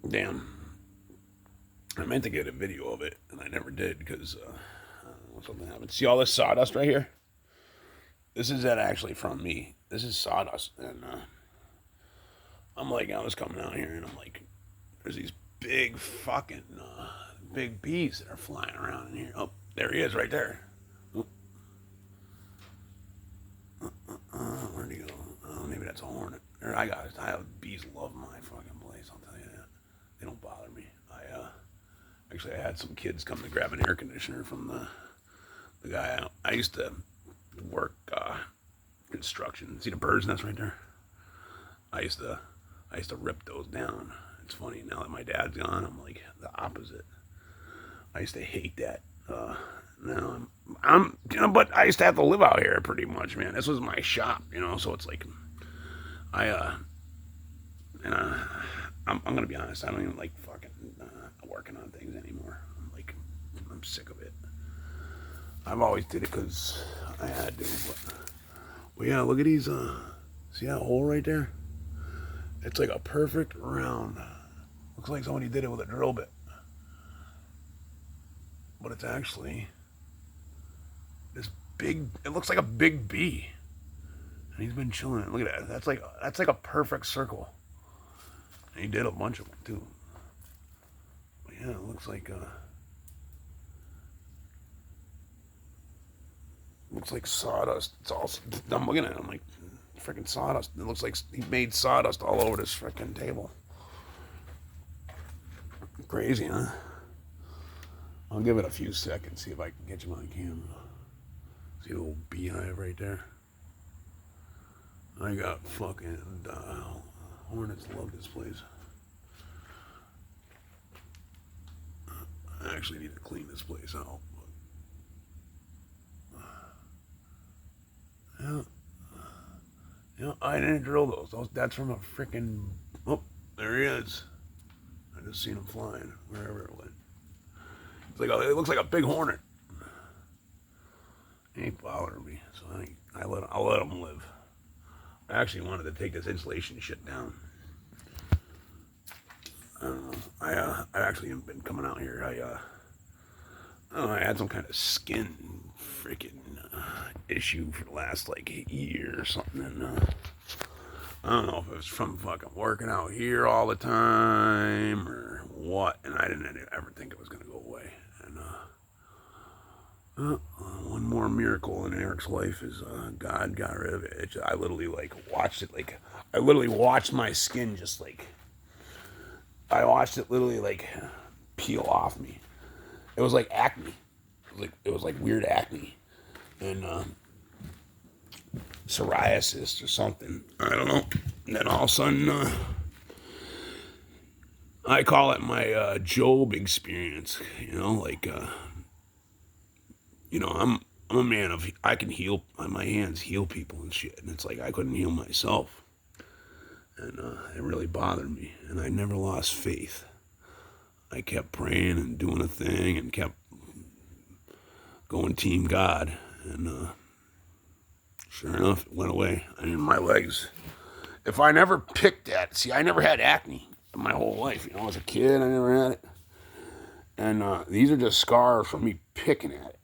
Damn. I meant to get a video of it, and I never did because something happened. See all this sawdust right here? This is that actually from me. This is sawdust, and I'm like, I was coming out here, and I'm like, there's these big fucking big bees that are flying around in here. Oh, there he is, right there. Where'd he go? Oh, maybe that's a hornet. There, I got it. I have bees love my fucking place. I'll tell you that. They don't bother me. Actually, I had some kids come to grab an air conditioner from the guy. I used to work construction. See the bird's nest right there? I used to rip those down. It's funny now that my dad's gone. I'm like the opposite. I used to hate that. Now but I used to have to live out here pretty much, man. This was my shop, So it's like, I and I'm gonna be honest. I don't even like fucking working on things anymore. I'm sick of it. I've always did it because I had to. But yeah, look at these. See that hole right there? It's like a perfect round. Looks like somebody did it with a drill bit, but it's actually this big. It looks like a big bee, and he's been chilling. Look at that. That's like a perfect circle. And he did a bunch of them too. But yeah, it looks like sawdust. It's all. I'm looking at it. I'm like, freaking sawdust. It looks like he made sawdust all over this freaking table. Crazy, huh? I'll give it a few seconds, see if I can get you on camera. See the little beehive right there? I got fucking hornets love this place. I actually need to clean this place out. Yeah. Yeah, I didn't drill those. That's from a freaking. Oh, there he is. I just seen him flying wherever it went. It looks like a big hornet. He ain't bothering me, so I'll let him live. I actually wanted to take this insulation shit down. I don't know. I actually haven't been coming out here. I don't know, I had some kind of skin freaking issue for the last like year or something, and I don't know if it was from fucking working out here all the time or what, and I didn't ever think it was gonna go away. And one more miracle in Eric's life is God got rid of it. I literally watched it, I literally watched my skin just I watched it literally peel off me. It was like acne. It was like weird acne, and psoriasis or something. I don't know. And then all of a sudden, I call it my Job experience. I'm a man of, I can heal, my hands heal people and shit, and it's like I couldn't heal myself, and it really bothered me, and I never lost faith. I kept praying and doing a thing and kept going Team God, and sure enough, it went away. I mean, my legs. If I never picked at, see, I never had acne my whole life. As a kid, I never had it, and these are just scars from me picking at it.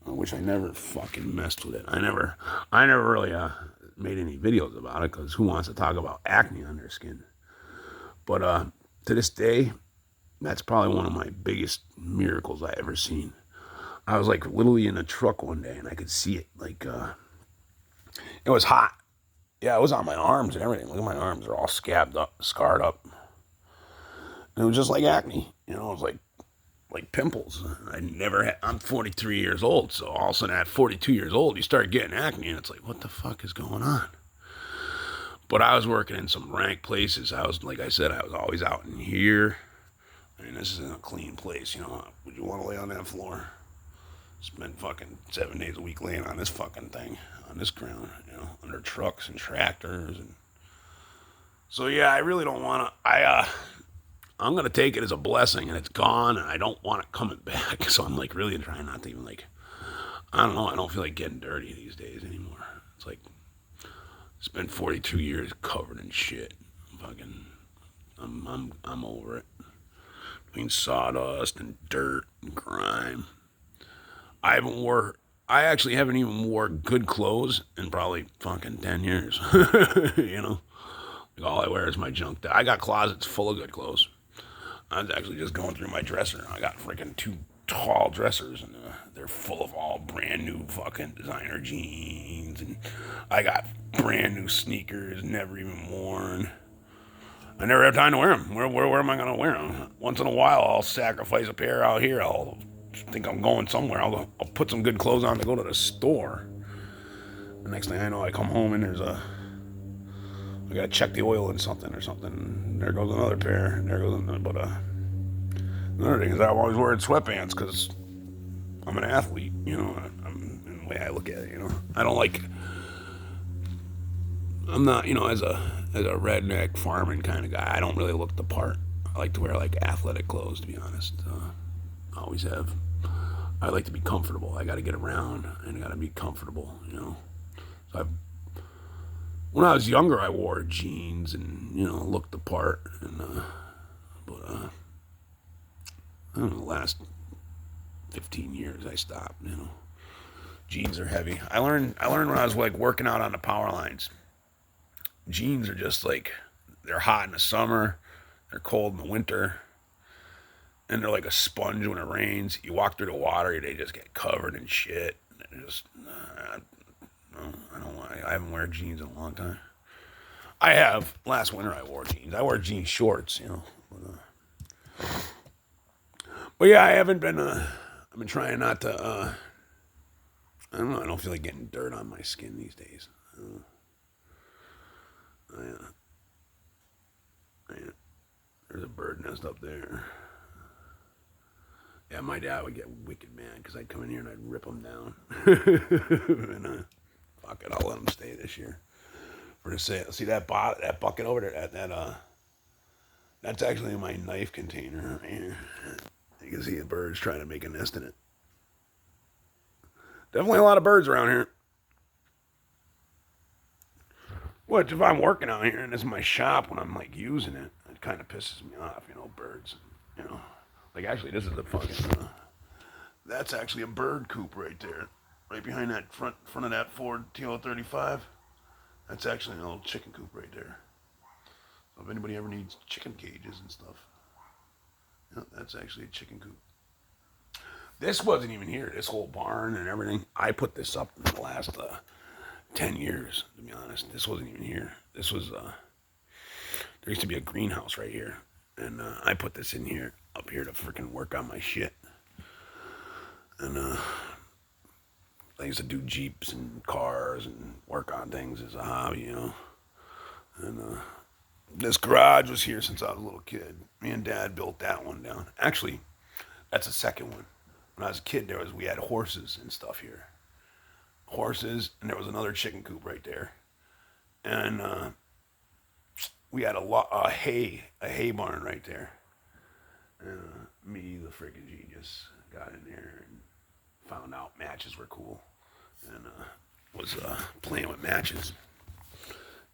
I wish I never fucking messed with it. I never really made any videos about it because who wants to talk about acne on their skin? But to this day, that's probably one of my biggest miracles I ever seen. I was literally in a truck one day and I could see it. It was hot. Yeah, it was on my arms and everything. Look at my arms; they're all scabbed up, scarred up. And it was just like acne. It was like pimples. I never had. I'm 43 years old, so all of a sudden at 42 years old, you start getting acne, and it's like, what the fuck is going on? But I was working in some rank places. I was, like I said, I was always out in here. I mean, this isn't a clean place, Would you want to lay on that floor? Spend fucking 7 days a week laying on this fucking thing, on this ground, under trucks and tractors, and so yeah, I really don't want to. I'm gonna take it as a blessing, and it's gone, and I don't want it coming back. So I'm really trying not to even I don't know. I don't feel like getting dirty these days anymore. It's spent 42 years covered in shit. I'm over it. between sawdust and dirt and grime. I haven't wore. I actually haven't even wore good clothes in probably fucking 10 years. You know, like all I wear is my junk. I got closets full of good clothes. I was actually just going through my dresser. I got freaking two tall dressers, and they're full of all brand new fucking designer jeans, and I got brand new sneakers, never even worn. I never have time to wear them. Where am I gonna wear them? Once in a while, I'll sacrifice a pair out here. I'll think I'm going somewhere. I'll put some good clothes on to go to the store. The next thing I know, I come home and I gotta check the oil in something or something. There goes another pair. There goes another. But another thing is I'm always wearing sweatpants because I'm an athlete. You know, in the way I look at it. You know, I don't like. I'm not, as a redneck farming kind of guy. I don't really look the part. I like to wear like athletic clothes, to be honest. I always have. I like to be comfortable. I got to get around and I got to be comfortable. So when I was younger, I wore jeans and looked the part. And but I don't know, the last 15 years I stopped. Jeans are heavy. I learned when I was like working out on the power lines. Jeans are just like, they're hot in the summer, they're cold in the winter, and they're like a sponge when it rains. You walk through the water, they just get covered in shit. I haven't worn jeans in a long time. I have. Last winter I wore jeans. I wore jean shorts, But yeah, I haven't been, I've been trying not to, I don't know, I don't feel like getting dirt on my skin these days. There's a bird nest up there. Yeah, my dad would get wicked mad because I'd come in here and I'd rip them down. And fuck it, I'll let them stay this year. For the sale. See that bucket over there? That's actually my knife container right here. You can see the birds trying to make a nest in it. Definitely a lot of birds around here. Which, if I'm working out here and this is my shop when I'm like using it, it kind of pisses me off, birds. Like actually, this is the fucking. That's actually a bird coop right there, right behind that front of that Ford TL35. That's actually an old chicken coop right there. So if anybody ever needs chicken cages and stuff, that's actually a chicken coop. This wasn't even here. This whole barn and everything. I put this up in the last 10 years, to be honest. This wasn't even here. This was, there used to be a greenhouse right here. And I put this in here, up here to freaking work on my shit. And I used to do Jeeps and cars and work on things as a hobby, And this garage was here since I was a little kid. Me and Dad built that one down. Actually, that's the second one. When I was a kid, we had horses and stuff here. Horses, and there was another chicken coop right there. And we had a hay barn right there. And me, the freaking genius, got in there and found out matches were cool. And was playing with matches.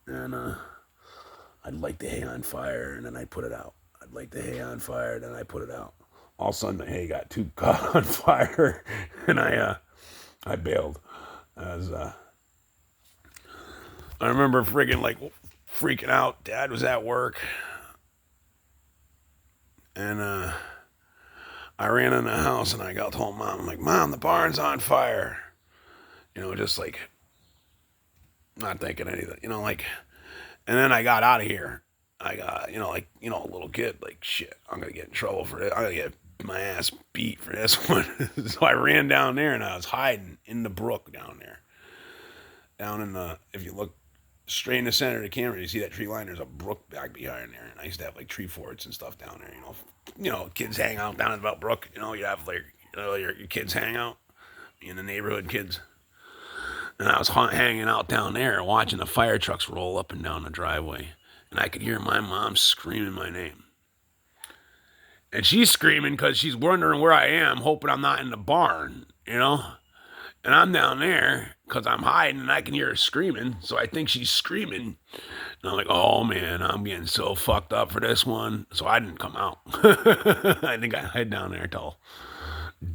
And I'd light the hay on fire, and then I'd put it out. I'd light the hay on fire, and then I'd put it out. All of a sudden, the hay got too caught on fire, and I bailed. I remember freaking out. Dad was at work, and I ran in the house and I told Mom, I'm like, Mom, the barn's on fire. Just like not thinking anything, and then I got out of here. I got, a little kid, like, shit, I'm going to get in trouble for this. I'm going to get my ass beat for this one. So I ran down there and I was hiding in the brook down there. Down in if you look straight in the center of the camera, you see that tree line, there's a brook back behind there. And I used to have like tree forts and stuff down there, kids hang out down in the brook, you have like, your kids hang out, in the neighborhood kids. And I was hanging out down there watching the fire trucks roll up and down the driveway. And I could hear my mom screaming my name. And she's screaming because she's wondering where I am, hoping I'm not in the barn, And I'm down there because I'm hiding and I can hear her screaming. So I think she's screaming. And I'm like, oh man, I'm getting so fucked up for this one. So I didn't come out. I think I hid down there till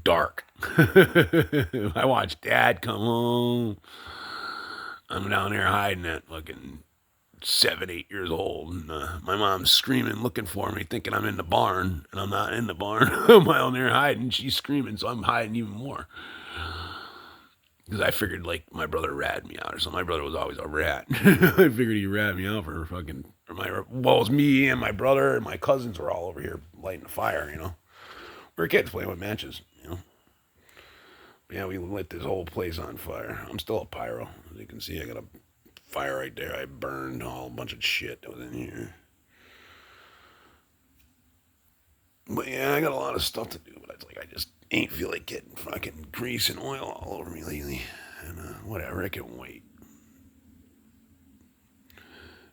dark. I watched Dad come home. I'm down there hiding at fucking 7, 8 years old. And my mom's screaming, looking for me, thinking I'm in the barn. And I'm not in the barn. I'm down there hiding. She's screaming, so I'm hiding even more. Because I figured, like, my brother ratted me out or something. My brother was always a rat. I figured he ratted me out for fucking... Well, it was me and my brother and my cousins were all over here lighting the fire, you know. We were kids playing with matches, you know. But yeah, we lit this whole place on fire. I'm still a pyro. As you can see, I got a fire right there. I burned a bunch of shit that was in here. But yeah, I got a lot of stuff to do, but it's like I just ain't feel like getting fucking grease and oil all over me lately. And whatever, I can wait.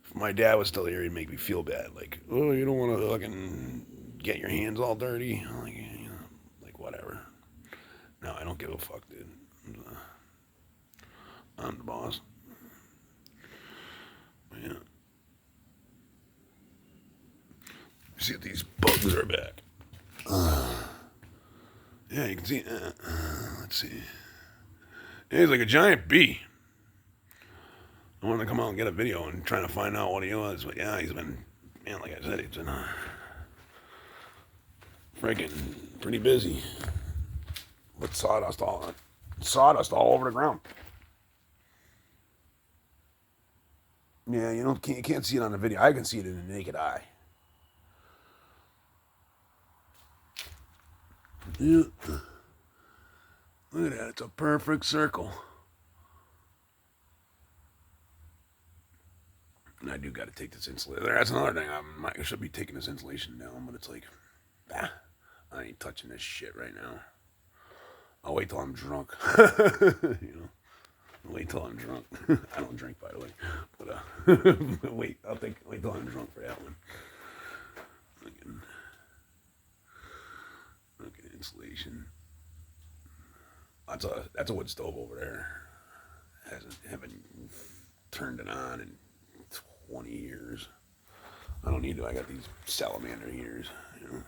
If my dad was still here, he'd make me feel bad. Like, oh, you don't want to fucking get your hands all dirty? Like, you know, like whatever. No, I don't give a fuck, dude. I'm the boss. But yeah. See if these bugs are back. Yeah, you can see. Let's see. Yeah, he's like a giant bee. I wanted to come out and get a video and trying to find out what he was, but yeah, he's been, man, like I said, he's been freaking pretty busy. With sawdust all over the ground. Yeah, you can't see it on the video. I can see it in the naked eye. Yeah. Look at that. It's a perfect circle. And I do got to take this insulation. That's another thing. I should be taking this insulation down, but it's like, I ain't touching this shit right now. I'll wait till I'm drunk. You know, I'll wait till I'm drunk. I don't drink, by the way, but wait till I'm drunk for that one. Look at insulation. That's a wood stove over there. Haven't turned it on in 20 years. I don't need to. I got these salamander heaters, you know.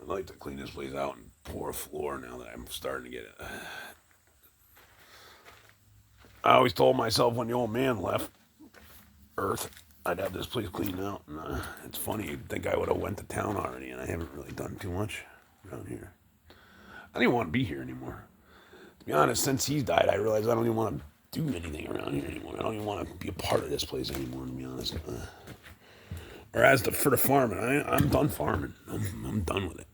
I'd like to clean this place out and pour a floor now that I'm starting to get it. I always told myself when the old man left Earth, I'd have this place cleaned out. And it's funny, you'd think I would have went to town already, and I haven't really done too much around here. I don't even want to be here anymore. To be honest, since he died, I realized I don't even want to do anything around here anymore. I don't even want to be a part of this place anymore, to be honest. Or for the farming, I'm done farming. I'm done with it.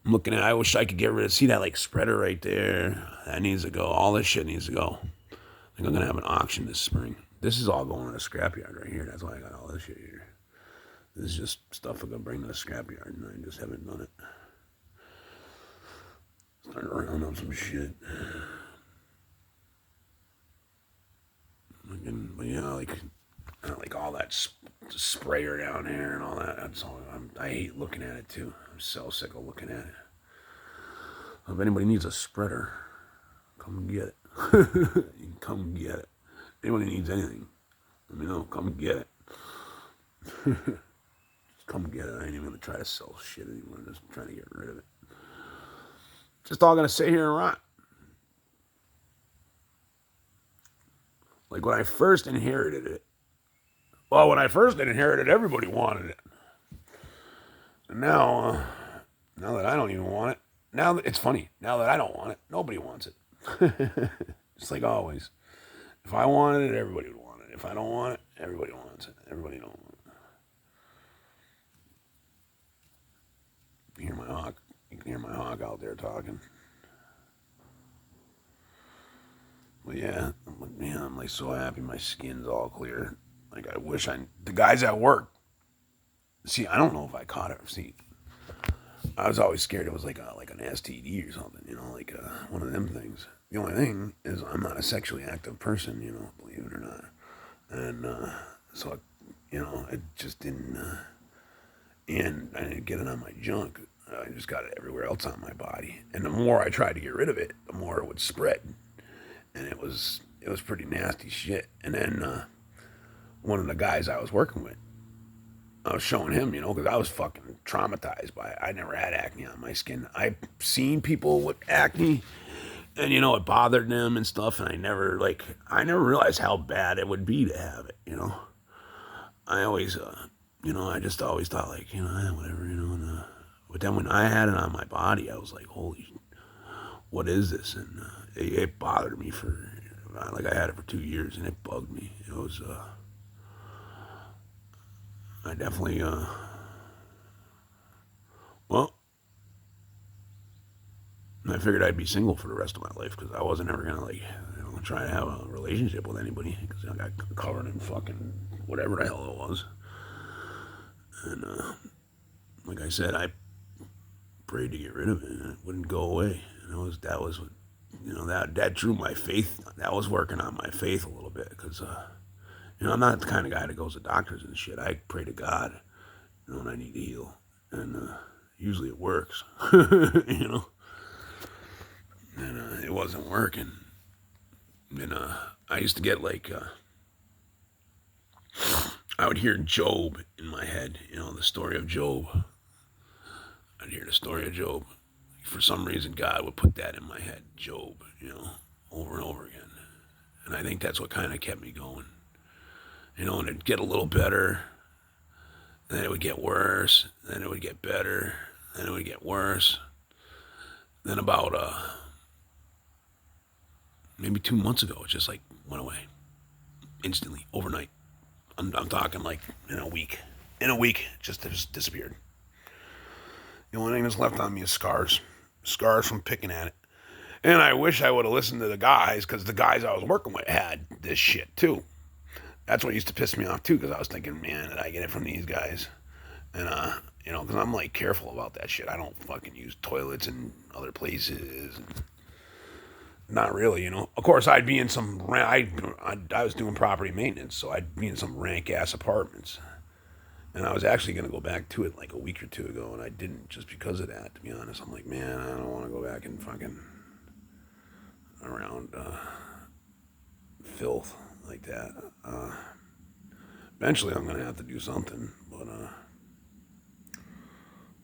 I'm looking at. I wish I could get rid of. See that like spreader right there? That needs to go. All this shit needs to go. I think I'm gonna have an auction this spring. This is all going to the scrapyard right here. That's why I got all this shit here. This is just stuff I'm gonna bring to the scrapyard, and I just haven't done it. Starting to round up some shit. But yeah, like all that sprayer down there and all that. That's all. I hate looking at it too. I'm so sick of looking at it. If anybody needs a spreader, come get it. You can come get it. Anybody needs anything, let me know. Come get it. Just come get it. I ain't even gonna try to sell shit anymore. I'm just trying to get rid of it. Just all gonna sit here and rot. Like when I first inherited it. Well, when I first inherited, everybody wanted it. And now that I don't even want it, it's funny. Now that I don't want it, nobody wants it. Just like always. If I wanted it, everybody would want it. If I don't want it, everybody wants it. Everybody don't want it. You hear my hawk? You can hear my hawk out there talking. But yeah, I'm like so happy my skin's all clear. Like I wish the guys at work. See, I don't know if I caught it. See, I was always scared it was like an STD or something, you know, like one of them things. The only thing is I'm not a sexually active person, you know, believe it or not. And so, you know, it just didn't, and I didn't get it on my junk. I just got it everywhere else on my body. And the more I tried to get rid of it, the more it would spread. and it was pretty nasty shit. And then one of the guys I was working with, I was showing him, because I was fucking traumatized by it. I never had acne on my skin. I've seen people with acne, and it bothered them and stuff. And I never realized how bad it would be to have it. I always, I just always thought whatever, but then when I had it on my body, I was like, holy, what is this? And it bothered me for, I had it for 2 years, and it bugged me. It was, I definitely, well, I figured I'd be single for the rest of my life because I wasn't ever gonna try to have a relationship with anybody because I got covered in fucking whatever the hell it was. And like I said, I prayed to get rid of it, and it wouldn't go away. And that was that drew my faith. That was working on my faith a little bit because I'm not the kind of guy that goes to doctors and shit. I pray to God, when I need to heal, and usually it works, And it wasn't working. And I used to get I would hear Job in my head, the story of Job. I'd hear the story of Job. For some reason, God would put that in my head, Job, over and over again. And I think that's what kind of kept me going. And it'd get a little better, then it would get worse, then it would get better, then it would get worse. Then about maybe 2 months ago, it just went away instantly, overnight. I'm talking in a week. In a week, it just disappeared. The only thing that's left on me is scars from picking at it. And I wish I would have listened to the guys, because the guys I was working with had this shit too. That's what used to piss me off too, because I was thinking, man, did I get it from these guys? And because I'm careful about that shit. I don't fucking use toilets in other places. Not really, Of course, I'd be in some. I was doing property maintenance, so I'd be in some rank ass apartments. And I was actually going to go back to it a week or two ago, and I didn't just because of that, to be honest. I'm like, man, I don't want to go back and fucking around filth like that. Eventually, I'm going to have to do something, but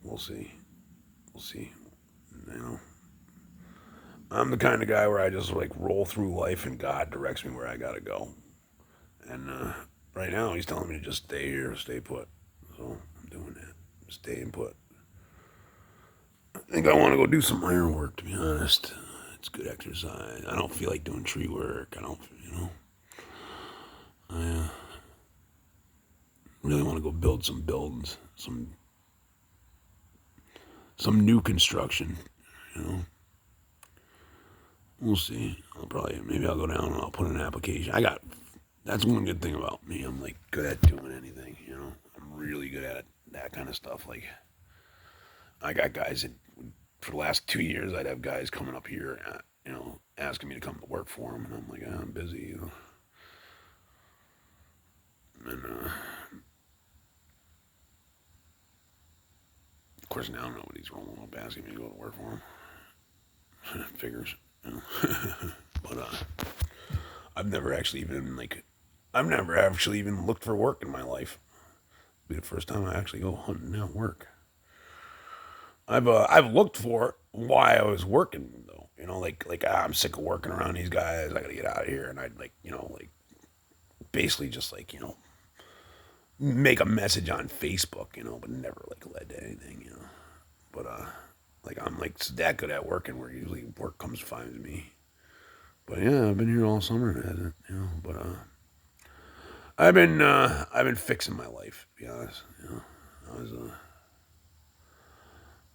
we'll see. We'll see. I'm the kind of guy where I just roll through life, and God directs me where I got to go. And right now, He's telling me to just stay here, stay put. So I'm doing that. Stay and put. I think I want to go do some iron work, to be honest. It's good exercise. I don't feel like doing tree work. I don't, I really want to go build some buildings, some new construction, We'll see. Maybe I'll go down and I'll put in an application. That's one good thing about me. I'm good at doing anything, I'm really good at that kind of stuff. I got guys that, for the last 2 years, I'd have guys coming up here, asking me to come to work for them, and I'm like, I'm busy, And of course now nobody's rolling up asking me to go to work for them. Figures, But I've never actually even looked for work in my life. It'll be the first time I actually go hunting out work. I've looked for it while I was working though. I'm sick of working around these guys. I gotta get out of here, and I'd basically just make a message on Facebook, but never led to anything, But I'm that good at working where usually work comes finds me. But yeah, I've been here all summer, hasn't it? But I've been fixing my life, to be honest.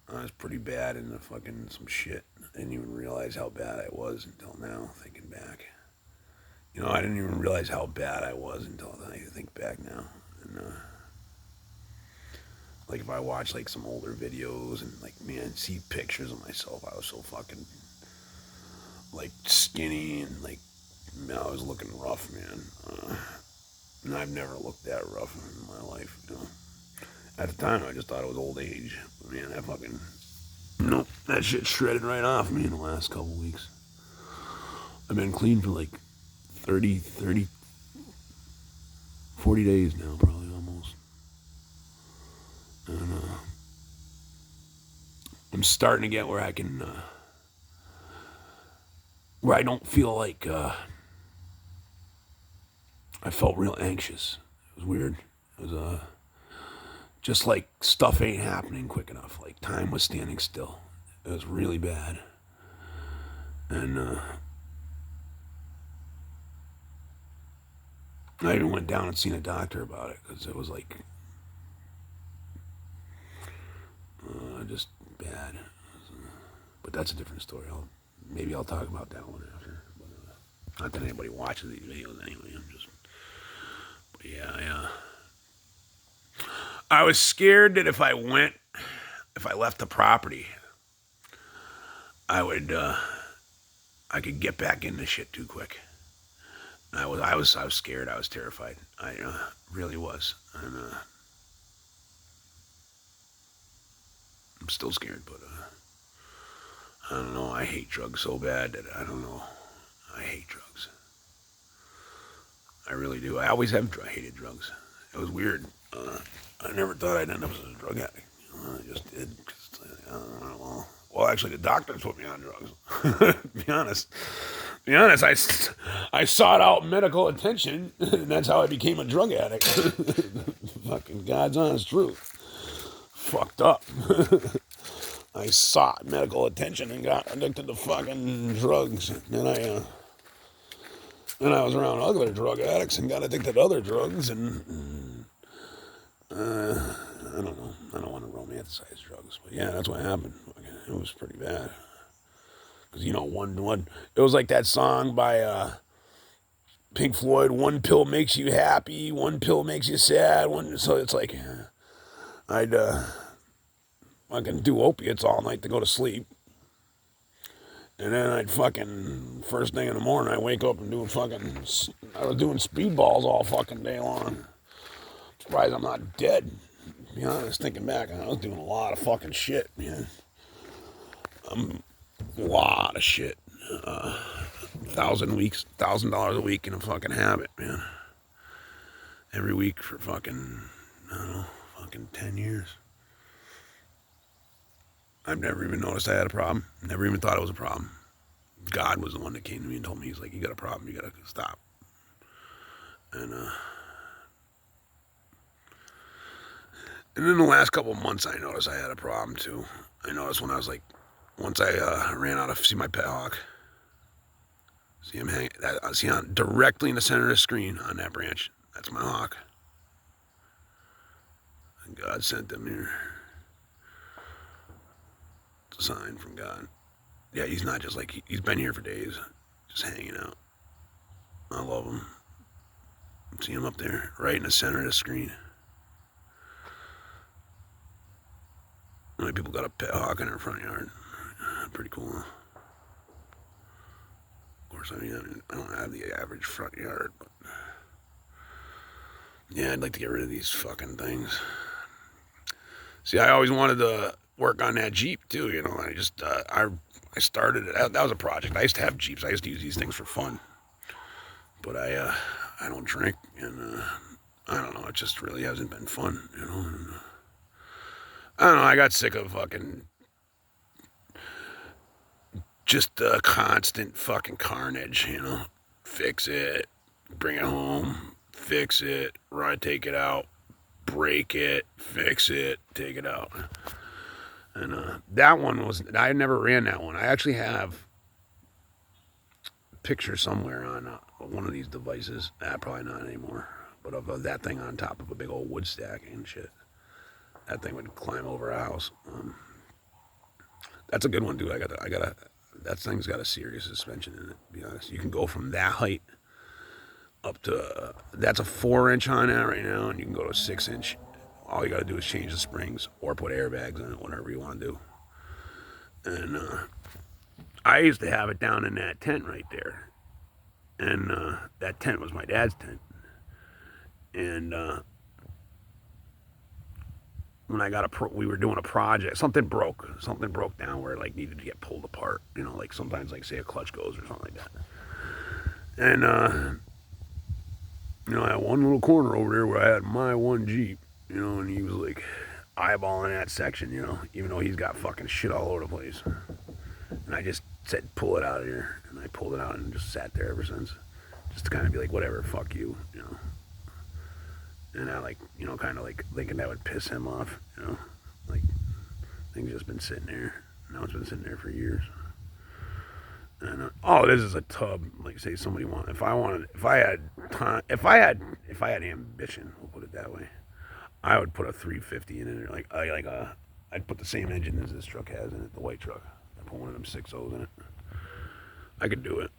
I was pretty bad into fucking some shit. I didn't even realize how bad I was until now, thinking back. I didn't even realize how bad I was until I think back now. And if I watch some older videos and man, see pictures of myself, I was so fucking skinny and I was looking rough, man. And I've never looked that rough in my life, At the time, I just thought it was old age. But man, that shit shredded right off me in the last couple weeks. I've been clean for like 40 days now, probably almost. And I'm starting to get where I can, where I don't feel like I felt real anxious. It was weird. It was just like stuff ain't happening quick enough. Like time was standing still. It was really bad. And I even went down and seen a doctor about it because it was like just bad. But that's a different story. Maybe I'll talk about that one after. But, not that anybody watches these videos anyway. But yeah, I was scared that if I left the property, I could get back into shit too quick. I was scared. I was terrified. I really was, and I'm still scared. But I don't know. I hate drugs so bad that I don't know. I hate drugs. I really do. I always have hated drugs. It was weird. I never thought I'd end up as a drug addict. I just did. Well, actually, the doctors put me on drugs. Be honest, I sought out medical attention, and that's how I became a drug addict. Fucking God's honest truth. Fucked up. I sought medical attention and got addicted to fucking drugs. And I was around other drug addicts and got addicted to other drugs, and I don't know. I don't want to romanticize drugs, but yeah, that's what happened. It was pretty bad. Because, it was like that song by Pink Floyd, one pill makes you happy, one pill makes you sad. So it's like, I'd fucking do opiates all night to go to sleep. And then I'd fucking, first thing in the morning, I wake up and I was doing speedballs all fucking day long. Surprised I'm not dead. To be honest, thinking back, I was doing a lot of fucking shit, man. A lot of shit. $1,000 a week in a fucking habit, man. Every week for fucking, I don't know, fucking 10 years. I've never even noticed I had a problem. Never even thought it was a problem. God was the one that came to me and told me, he's like, you got a problem, you gotta stop. And then the last couple of months, I noticed I had a problem too. I noticed when I was like, once I ran out to see my pet hawk. See him hang. See him directly in the center of the screen on that branch. That's my hawk. And God sent them here. It's a sign from God. Yeah, he's not just like, he's been here for days, just hanging out. I love him. See him up there, right in the center of the screen. How many people got a pet hawk in their front yard? Pretty cool, huh? Of course, I don't have the average front yard, but yeah, I'd like to get rid of these fucking things. See, I always wanted to work on that Jeep too, I started it. That was a project. I used to have Jeeps. I used to use these things for fun, but I don't drink, and I don't know. It just really hasn't been fun, And, I don't know. I got sick of fucking just constant fucking carnage, Fix it, bring it home, fix it, take it out, break it, fix it, take it out. And that one I never ran that one. I actually have a picture somewhere on one of these devices. Probably not anymore, but of that thing on top of a big old wood stack and shit. That thing would climb over a house. That's a good one, dude. That thing's got a serious suspension in it, to be honest. You can go from that height up to, that's a 4-inch on that right now, and you can go to a 6-inch. All you got to do is change the springs or put airbags in it, whatever you want to do. And I used to have it down in that tent right there. And that tent was my dad's tent. And when we were doing a project, something broke down where it like needed to get pulled apart, like sometimes like say a clutch goes or something like that. And I had one little corner over there where I had my one Jeep, and he was like eyeballing that section, even though he's got fucking shit all over the place. And I just said, pull it out of here. And I pulled it out and just sat there ever since. Just to kind of be like, whatever, fuck you. And I kind of like thinking that would piss him off, Like, things just been sitting there. Now it's been sitting there for years. And this is a tub. Like, say somebody wanted. If I had time, if I had ambition, we'll put it that way, I would put a 350 in it. I'd put the same engine as this truck has in it, the white truck. I put one of them 6.0s in it. I could do it.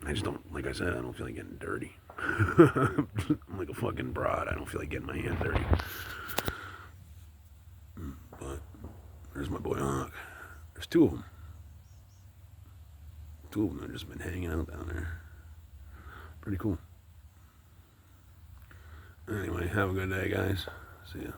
I just don't, like I said, I don't feel like getting dirty. I'm like a fucking broad. I don't feel like getting my hands dirty. But there's my boy Hawk. There's two of them. Two of them have just been hanging out down there. Pretty cool. Anyway, have a good day, guys. See ya.